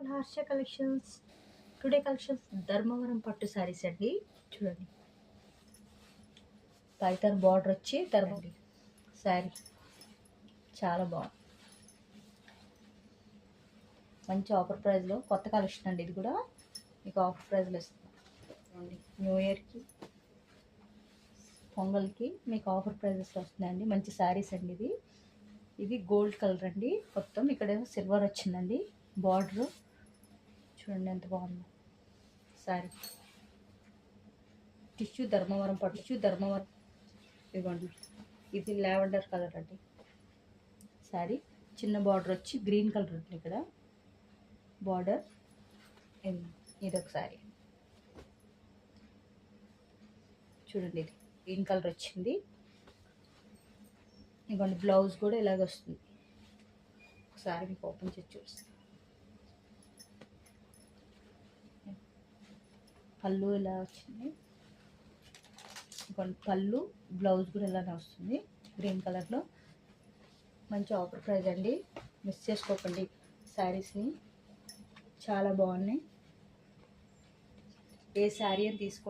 Harsha collections. Today collections Dharmavaram పట్టు శారీస్ అండి. చూడండి, పైతాన్ బార్డర్ వచ్చి ధర్మండి శారీ చాలా బాగుంది. మంచి ఆఫర్ ప్రైస్లో కొత్త కలెక్షన్ అండి. ఇది కూడా మీకు ఆఫర్ ప్రైస్లో ఇస్తుంది. న్యూ ఇయర్కి, పొంగల్కి మీకు ఆఫర్ ప్రైజెస్ వస్తున్నాయండి. మంచి శారీస్ అండి. ఇది గోల్డ్ కలర్ అండి. మొత్తం ఇక్కడేమో సిల్వర్ వచ్చిందండి బార్డర్. చూడండి ఎంత బాగుందో శారీ. టిష్యూ ధర్మవరం పట్టు, ధర్మవరం. ఇదిగోండి, ఇది లావెండర్ కలర్ అండి శారీ. చిన్న బార్డర్ వచ్చి గ్రీన్ కలర్ ఉంది ఇక్కడ బార్డర్. ఇది ఒక శారీ చూడండి, ఇది గ్రీన్ కలర్ వచ్చింది. ఇదిగోండి, బ్లౌజ్ కూడా ఇలాగ వస్తుంది. ఒకసారి మీకు ఓపెన్ చేసి చూస్తాను. పళ్ళు ఇలా వచ్చింది. ఇదిగోండి, పళ్ళు బ్లౌజ్ కూడా ఇలానే వస్తుంది గ్రీన్ కలర్లో. మంచి ఆఫర్ ప్రైస్ అండి, మిస్ చేసుకోకండి శారీస్ని. చాలా బాగున్నాయి. ఏ శారీ అని తీసుకోండి.